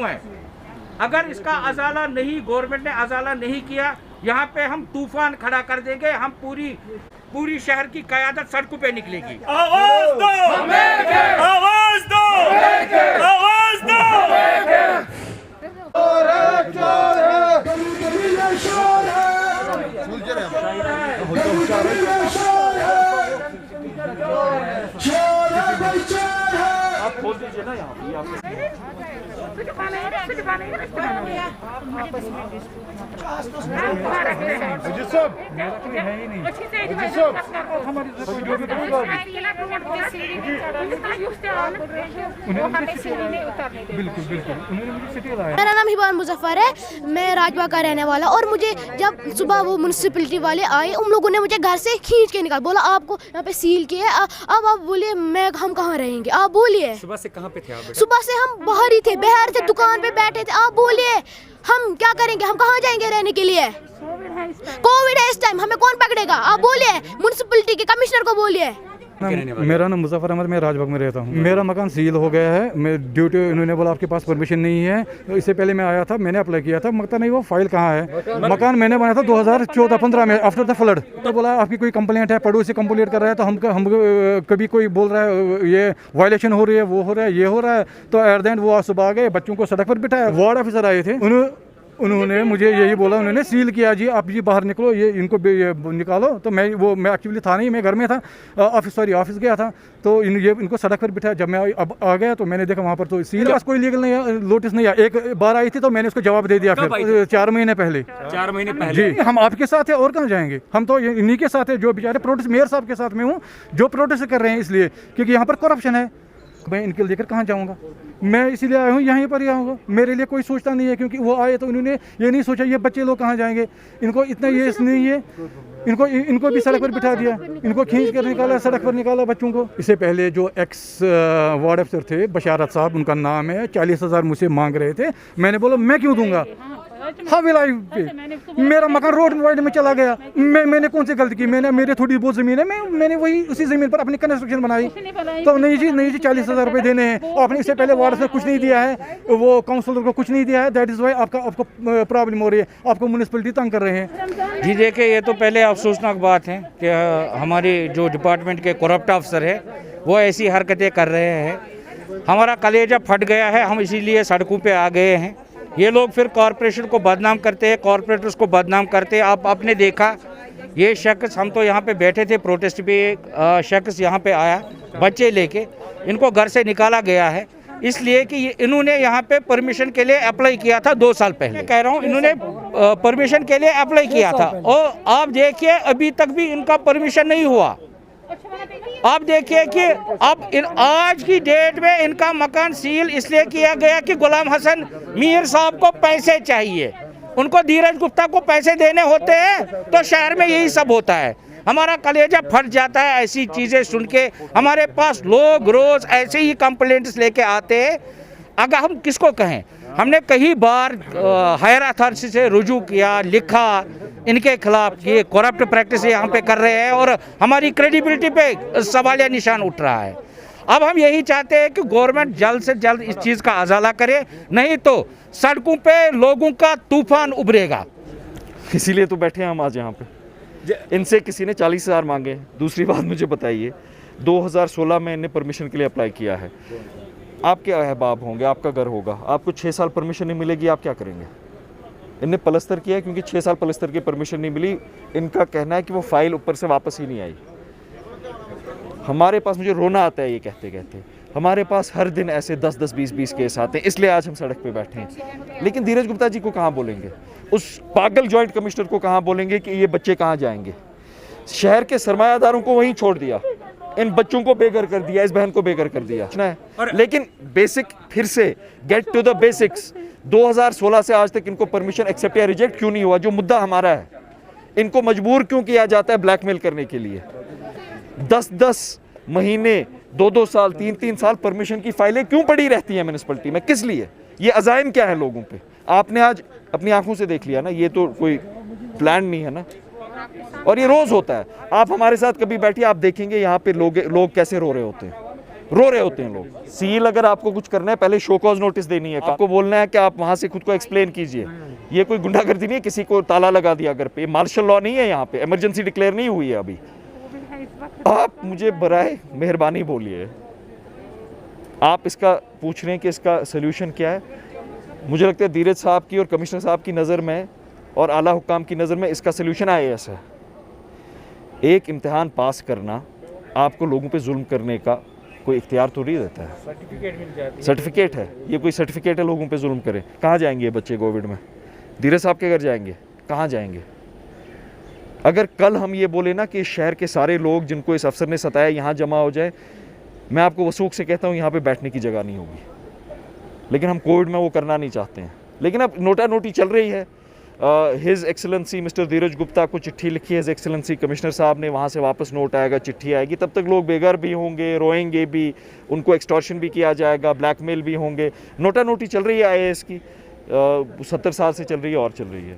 है। अगर इसका अजाला नहीं, गवर्नमेंट ने अजाला नहीं किया, यहाँ पे हम तूफान खड़ा कर देंगे। हम पूरी शहर की क़यादत सड़कों पे निकलेगी। आवाज दो, आवाज दो, आवाज दो। आप खोल दीजिए ना यहाँ पे। बिल्कुल बिल्कुल, मेरा नाम हिबान मुजफ्फर है, मैं राजबाग का रहने वाला। और मुझे जब सुबह वो म्यूनसिपैलिटी वाले आए, उन लोगों ने मुझे घर से खींच के निकाला, बोला आपको यहाँ पे सील किया है, अब आप बोलिए हम कहाँ रहेंगे, आप बोलिए। सुबह से कहाँ पे थे आप? सुबह से हम बाहर ही थे, बाहर थे, दुकान पे बैठे थे। आप बोलिए हम क्या करेंगे, हम कहाँ जाएंगे रहने के लिए? कोविड है इस टाइम, हमें कौन पकड़ेगा? आप बोलिए, म्यूनसिपैलिटी के कमिश्नर को बोलिए। मेरा नाम मुजफ्फर अहमद, मैं राजबाग में रहता हूँ। मेरा मकान सील हो गया है। मैं ड्यूटी, उन्होंने बोला आपके पास परमिशन नहीं है। तो इससे पहले मैं आया था, मैंने अप्लाई किया था, मगर नहीं वो फाइल कहाँ है। मकान मैंने बनाया था 2014-15 में, आफ्टर द फ्लड। तो बोला आपकी कोई कंप्लेंट है, पड़ोसी कंप्लेंट कर रहा है, तो हम कभी कोई बोल रहा है ये वायलेशन हो रही है, वो हो रहा है, ये हो रहा है। तो एट द एंड वो सुबह आ गए, बच्चों को सड़क पर बिठाया। वार्ड ऑफिसर आए थे, उन्होंने मुझे यही बोला, उन्होंने सील किया जी, आप जी बाहर निकलो, ये इनको ये निकालो। तो मैं एक्चुअली था नहीं, मैं घर में था, ऑफिस गया था। तो इनको सड़क पर बिठाया। जब मैं अब आ गया तो मैंने देखा वहाँ पर तो सील, पास कोई लीगल नहीं, नोटिस नहीं आया। एक बार आई थी तो मैंने उसको जवाब दे दिया, फिर 4 महीने पहले। 4 महीने पहले जी, हम आपके साथ है और कहाँ जाएंगे? हम तो इन्हीं के साथ है जो बेचारे प्रोटेस्ट, मेयर साहब के साथ में हूँ, जो प्रोटेस्ट कर रहे हैं, इसलिए क्योंकि यहाँ पर करप्शन है। मैं इनके लेकर कहाँ जाऊँगा? मैं इसीलिए आया हूँ, यहीं पर ही आऊँगा। मेरे लिए कोई सोचता नहीं है, क्योंकि वो आए तो उन्होंने ये नहीं सोचा ये बच्चे लोग कहाँ जाएंगे। इनको इतना ये नहीं है, इनको भी सड़क पर बिठा दिया, इनको खींच कर निकाला, सड़क पर निकाला बच्चों को। इससे पहले जो एक्स वार्ड अफसर थे, बशारत साहब उनका नाम है, 40,000 मुझसे मांग रहे थे। मैंने बोला मैं क्यों दूंगा, हाँ विलाई पे मेरा मकान रोड वाइड में चला गया। मैंने कौन सी गलती की? मेरे थोड़ी बहुत ज़मीन है, मैंने वही उसी ज़मीन पर अपनी कंस्ट्रक्शन बनाई। तो नहीं जी 40,000 रुपये देने हैं। आपने इससे पहले वार्ड से कुछ नहीं दिया है, वो काउंसलर को कुछ नहीं दिया है। दैट इज़ वाई आपको प्रॉब्लम हो रही है, आपको म्यूनसिपैलिटी तंग कर रहे हैं। जी देखिए, ये तो पहले अफसोसनाक बात है कि हमारे जो डिपार्टमेंट के करप्ट अफसर है वो ऐसी हरकतें कर रहे हैं। हमारा कलेजा फट गया है, हम इसीलिए सड़कों पे आ गए हैं। ये लोग फिर कॉरपोरेशन को बदनाम करते हैं, कॉरपोरेटर्स को बदनाम करते हैं। आपने देखा ये शख्स, हम तो यहाँ पे बैठे थे प्रोटेस्ट पे, एक शख्स यहाँ पे आया बच्चे लेके, इनको घर से निकाला गया है इसलिए कि इन्होंने यहाँ पे परमिशन के लिए अप्लाई किया था 2 साल पहले। कह रहा हूँ, इन्होंने परमिशन के लिए अप्लाई किया था और आप देखिए अभी तक भी इनका परमिशन नहीं हुआ। आप देखिए कि अब आज की डेट में इनका मकान सील इसलिए किया गया कि गुलाम हसन मीर साहब को पैसे चाहिए, उनको धीरज गुप्ता को पैसे देने होते हैं। तो शहर में यही सब होता है। हमारा कलेजा फट जाता है ऐसी चीज़ें सुन के। हमारे पास लोग रोज़ ऐसे ही कंप्लेंट्स लेके आते हैं। अगर हम किसको कहें, हमने कई बार हायर अथॉरिटी से रुजू किया, लिखा इनके खिलाफ ये करप्ट प्रैक्टिस यहाँ पे कर रहे हैं और हमारी क्रेडिबिलिटी पे सवालिया निशान उठ रहा है। अब हम यही चाहते हैं कि गवर्नमेंट जल्द से जल्द इस चीज़ का अजाला करे, नहीं तो सड़कों पे लोगों का तूफान उभरेगा। इसीलिए तो बैठे हैं हम आज यहाँ पे। इनसे किसी ने 40,000 मांगे। दूसरी बात मुझे बताइए, 2016 में इन्हें परमिशन के लिए अप्लाई किया है। आपके अहबाब होंगे, आपका घर होगा, आपको 6 साल परमिशन नहीं मिलेगी, आप क्या करेंगे? इनने पलस्तर किया क्योंकि 6 साल पलस्तर की परमिशन नहीं मिली। इनका कहना है कि वो फाइल ऊपर से वापस ही नहीं आई। हमारे पास, मुझे रोना आता है ये कहते कहते, हमारे पास हर दिन ऐसे 10-10, 20-20 केस आते हैं, इसलिए आज हम सड़क पे बैठे हैं। लेकिन धीरज गुप्ता जी को कहाँ बोलेंगे? उस पागल जॉइंट कमिश्नर को कहाँ बोलेंगे कि ये बच्चे कहाँ जाएंगे? शहर के सरमायादारों को वहीं छोड़ दिया, इन बच्चों को बेघर कर दिया, इस बहन को बेघर कर दिया। लेकिन बेसिक, फिर से गेट टू द बेसिक्स। 2016 से आज तक इनको परमिशन एक्सेप्ट या रिजेक्ट क्यों नहीं हुआ? जो मुद्दा हमारा है, इनको मजबूर क्यों किया जाता है ब्लैकमेल करने के लिए? 10-10 महीने, 2-2 साल, 3-3 साल परमिशन की फाइलें क्यों पड़ी रहती हैं म्यूनिसिपैलिटी में? किस लिए? ये अज़ाइम क्या है लोगों पे? आपने आज अपनी आंखों से देख लिया ना, ये तो कोई प्लान नहीं है ना। और ये रोज होता है। आप हमारे साथ कभी बैठिए, आप देखेंगे यहाँ पे लोग कैसे रो रहे होते हैं। रो रहे होते हैं लोग। सील अगर आपको कुछ करना है पहले शो कॉज नोटिस देनी है, आपको बोलना है कि आप वहां से खुद को एक्सप्लेन कीजिए। ये कोई गुंडागर्दी नहीं है, किसी को ताला लगा दिया घर पे, मार्शल लॉ नहीं है, यहाँ पे इमरजेंसी डिक्लेयर नहीं हुई है अभी। आप मुझे बराए मेहरबानी बोलिए, आप इसका पूछ रहे हैं कि इसका सोल्यूशन क्या है। मुझे लगता है धीरज साहब की और कमिश्नर साहब की नज़र में और आला हुक्काम की नज़र में इसका सोल्यूशन IAS है। एक इम्तिहान पास करना आपको लोगों पे जुल्म करने का कोई इख्तियार तो नहीं देता है। सर्टिफिकेट मिल जाती सर्टिफिकेट है, ये कोई सर्टिफिकेट है लोगों पे जुल्म करे? कहाँ जाएंगे ये बच्चे कोविड में? धीरज साहब के घर जाएंगे? कहाँ जाएंगे? अगर कल हम ये बोले ना कि इस शहर के सारे लोग जिनको इस अफसर ने सताया यहाँ जमा हो जाए, मैं आपको वसूख से कहता हूँ यहाँ पे बैठने की जगह नहीं होगी। लेकिन हम कोविड में वो करना नहीं चाहते हैं। लेकिन अब नोटा नोटी चल रही है। हिज एक्सेलेंसी मिस्टर धीरज गुप्ता को चिट्ठी लिखी है हिज एक्सेलेंसी कमिश्नर साहब ने, वहाँ से वापस नोट आएगा, चिट्ठी आएगी, तब तक लोग बेघर भी होंगे, रोएंगे भी, उनको एक्सटॉर्शन भी किया जाएगा, ब्लैकमेल भी होंगे। नोटा नोटी चल रही है IAS की, 70 साल से चल रही है और चल रही है।